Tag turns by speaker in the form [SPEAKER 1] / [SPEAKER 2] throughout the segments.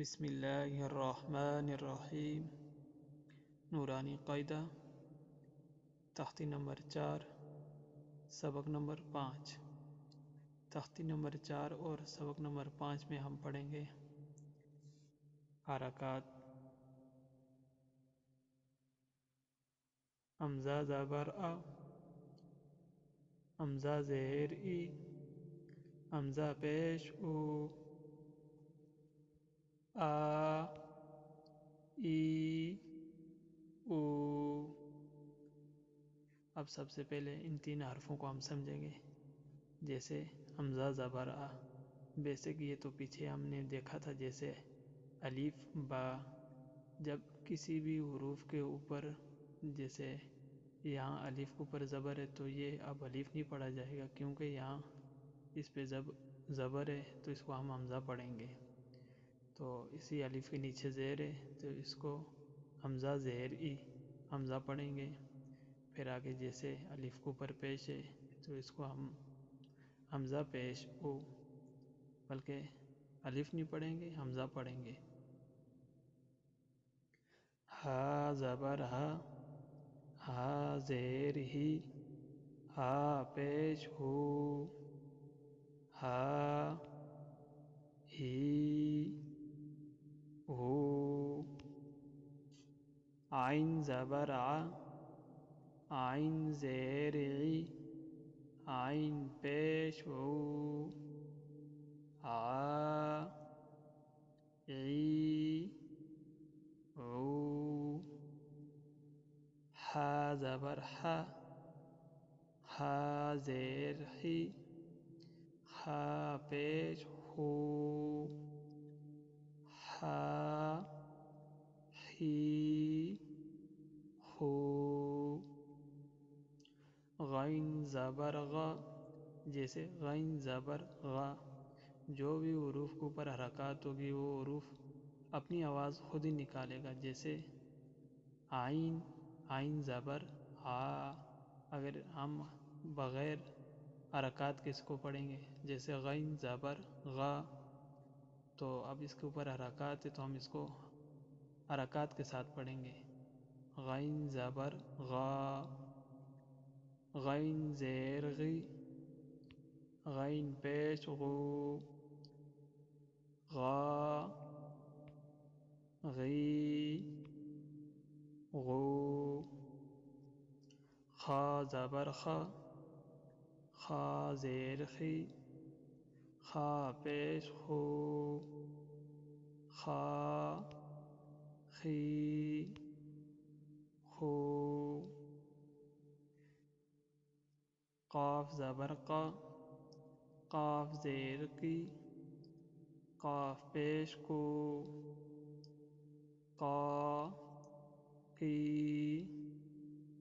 [SPEAKER 1] بسم اللہ الرحمن الرحیم۔ نورانی قاعدہ، تختی نمبر 4، سبق نمبر 5۔ تختی نمبر 4 اور سبق نمبر 5 میں ہم پڑھیں گے حرکات۔ حمزہ زبر آ، حمزہ زیر ای، حمزہ پیش او، آ، ای، او۔ اب سب سے پہلے ان تین حرفوں کو ہم سمجھیں گے، جیسے حمزہ زبر آ۔ بیسک یہ تو پیچھے ہم نے دیکھا تھا، جیسے الف با، جب کسی بھی حروف کے اوپر، جیسے یہاں الف کے اوپر زبر ہے تو یہ اب الف نہیں پڑھا جائے گا، کیونکہ یہاں اس پہ زبر ہے تو اس کو ہم حمزہ پڑھیں گے۔ تو اسی الف کے نیچے زیر ہے تو اس کو حمزہ زیر ای حمزہ پڑھیں گے۔ پھر آگے جیسے الف کے اوپر پیش ہے تو اس کو ہم حمزہ پیش او، بلکہ الف نہیں پڑھیں گے، حمزہ پڑھیں گے۔ ہا زبر ہا، ہا زیر ہی، ہا پیش ہو، ہا، ہی، ہو۔ عین زبر ع، عین زیر عی، عین پیش عو، عا، عی، عو۔ حا زبر حا، حا زیر حی، حا پیش ہو، حا، حی، ہو۔ غین زبر غ، جیسے غین زبر غ، جو بھی حروف کے اوپر حرکات ہوگی وہ حروف اپنی آواز خود ہی نکالے گا، جیسے عین، عین زبر آ۔ اگر ہم بغیر حرکات کے اس کو پڑھیں گے، جیسے غین زبر غ، تو اب اس کے اوپر حرکات ہے تو ہم اس کو حرکات کے ساتھ پڑھیں گے۔ غین زبر غا، غین زیر غی، غین پیش غو، غا، غی، غو۔ خا زبر خا، خا زیر خی، خا پیش خو، خا، خی، خو۔ قاف زبر قا، قاف زیر قی، قاف پیش کو، قا، قی،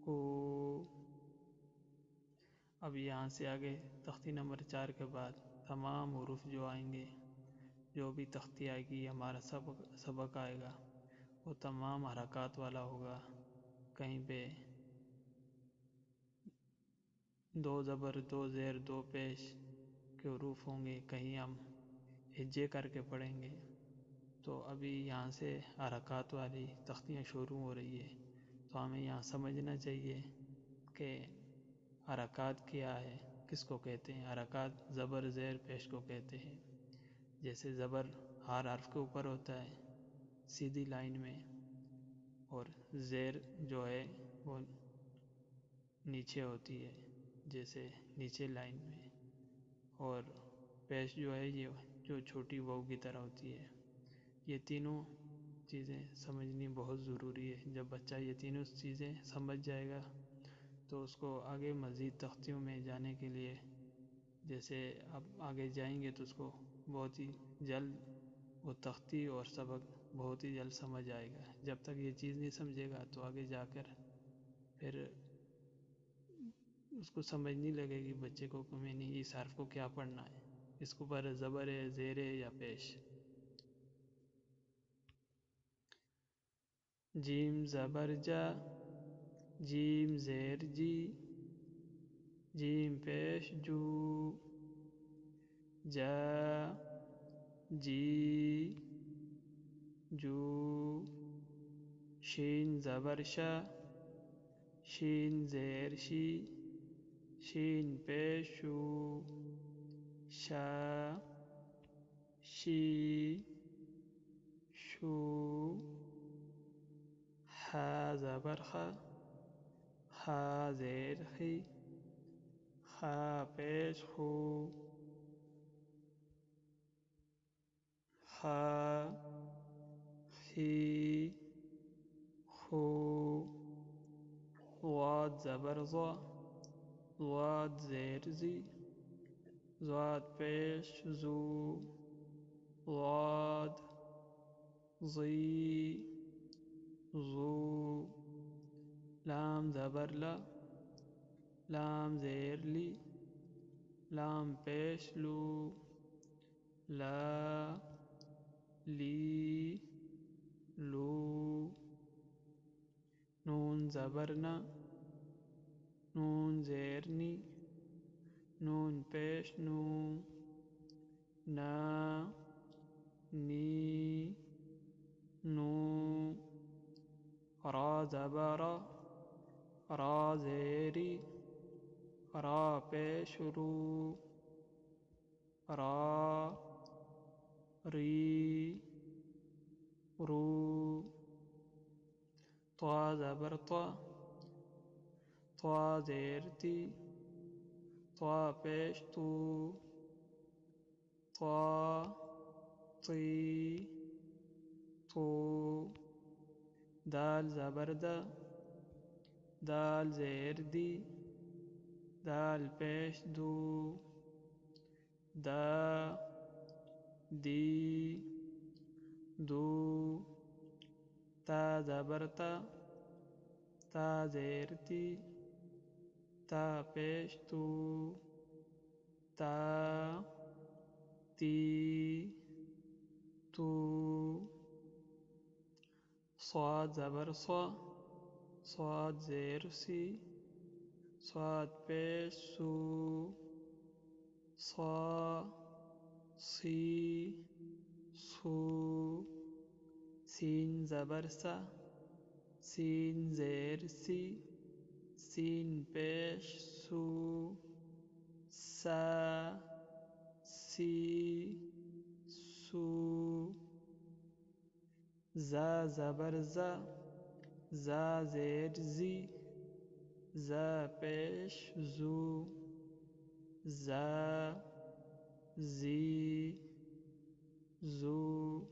[SPEAKER 1] کو۔ اب یہاں سے آگے تختی نمبر 4 کے بعد تمام حروف جو آئیں گے، جو بھی تختی آئے گی، ہمارا سبق آئے گا، وہ تمام حرکات والا ہوگا۔ کہیں پہ دو زبر، دو زیر، دو پیش کے حروف ہوں گے، کہیں ہم ہجے کر کے پڑھیں گے۔ تو ابھی یہاں سے حرکات والی تختیاں شروع ہو رہی ہے، تو ہمیں یہاں سمجھنا چاہیے کہ حرکات کیا ہے، کس کو کہتے ہیں۔ حرکات زبر زیر پیش کو کہتے ہیں۔ جیسے زبر ہر حرف کے اوپر ہوتا ہے سیدھی لائن میں، اور زیر جو ہے وہ نیچے ہوتی ہے، جیسے نیچے لائن میں، اور پیش جو ہے یہ جو چھوٹی واو کی طرح ہوتی ہے۔ یہ تینوں چیزیں سمجھنی بہت ضروری ہے۔ جب بچہ یہ تینوں چیزیں سمجھ جائے گا تو اس کو آگے مزید تختیوں میں جانے کے لیے، جیسے اب آگے جائیں گے تو اس کو بہت ہی جلد وہ تختی اور سبق بہت ہی جلد سمجھ آئے گا۔ جب تک یہ چیز نہیں سمجھے گا تو آگے جا کر پھر اس کو سمجھ نہیں لگے گی بچے کو کہ میں نے اس حرف کو کیا پڑھنا ہے، اس کو پر زبر ہے، زیر ہے یا پیش۔ جیم زبر جا، جیم زیر جی، جیم پیش جو، جا، جی، جو، شین زبر شا، شین زیر شی، شین پیش شو، شا، شی، شو، حا زبر خا، خا زیر خی، خا پیش خو، خا، خی، خو، ضاد زبر ضا، ضاد زیر زی، ضاد پیش زو، ضاد، ضی، ضو، لام زبر لا، لام زیر لی، لام پیش لو، لا، لی، لو، نون زبر نا، نون زیر نی، نون پیش نو، نا، نی، نو، را زبر، را زیری، را پیش رو، را، ری، رو، طا زبر طا، طا زیر تی، طا پیش تو، طا، طی، تو، دال زبر دا، دال زیر دی، دال پیش دو، دا، دی، دو، تا زبر تا، تا زیر تی، تا پیش تو، تا، تی، تو، صاد زبر صا، صاد زیر سی، صاد پیش سو، صا، سی، سو، سین زبر سا، سین زیر سی، سین پیش سو، سا، سی، سو، زا زبر زا، زا زیر زی، زا پیش زو، زا، زی، زو،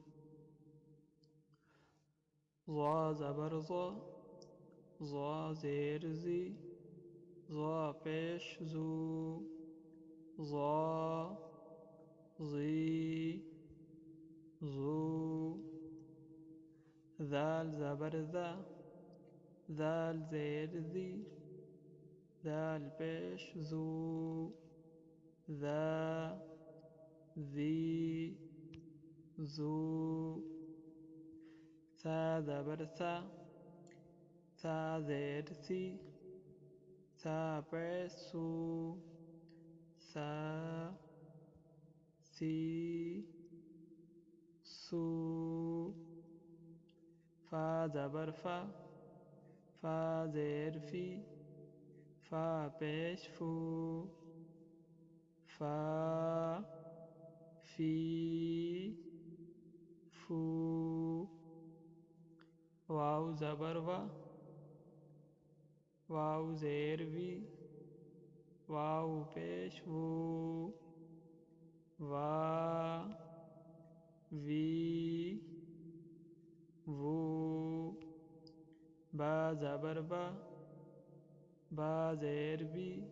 [SPEAKER 1] ضا زبر ضا، ضا زیر زی، ضا پیش زو، ضا، ضی، ضو، ذال زبر ذا، ذال زیر ذی، ذال پیش ذو، ذا، ذی، ذو، ثا زبر ثا، ثا زیر ثی، ثا پیش ثو، ثا، ثی، ثو، فا زبر فا، فا زیر فی، فا پیش فو، فا، فی، فو، واو زبر وا، واو زیر وی، واو پیش وو، وا، وی، وو، با زبر با، با زیر بی،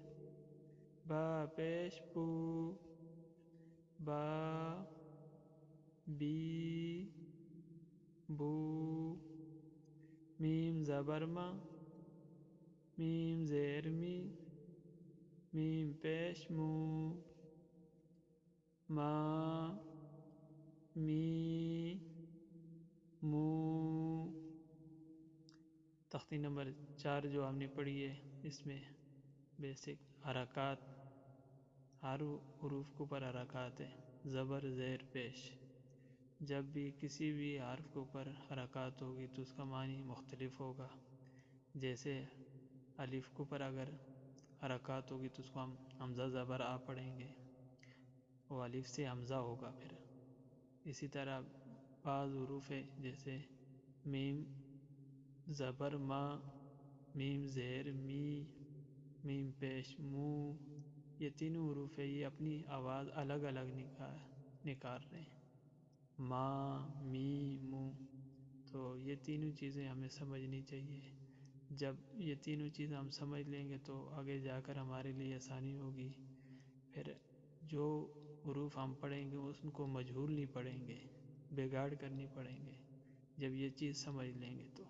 [SPEAKER 1] با پیش بو، با، بی، بو، میم زبر ما، میم زیر می، میم پیش مو، ما، می، مو۔ تختی نمبر 4 جو ہم نے پڑھی ہے اس میں بیسک حرکات، ہر حروف کے اوپر حرکات ہے، زبر زیر پیش، جب بھی کسی بھی حرف کے اوپر حرکات ہوگی تو اس کا معنی مختلف ہوگا. جیسے الف کے اوپر اگر حرکات ہوگی تو اس کو ہم حمزہ زبر آ پڑھیں گے، وہ الف سے حمزہ ہوگا. پھر اسی طرح بعض حروف ہے جیسے میم زبر ما، میم زیر می، میم پیش مو، یہ تینوں حروف ہے، یہ اپنی آواز الگ الگ نکال رہے ہیں، ما می مو. تو یہ تینوں چیزیں ہمیں سمجھنی چاہیے. جب یہ تینوں چیزیں ہم سمجھ لیں گے تو آگے جا کر ہمارے لیے آسانی ہوگی. پھر جو حروف ہم پڑھیں گے ان کو مجہول نہیں پڑھیں گے، بگاڑ کر نہیں پڑھیں گے. جب یہ چیز سمجھ لیں گے تو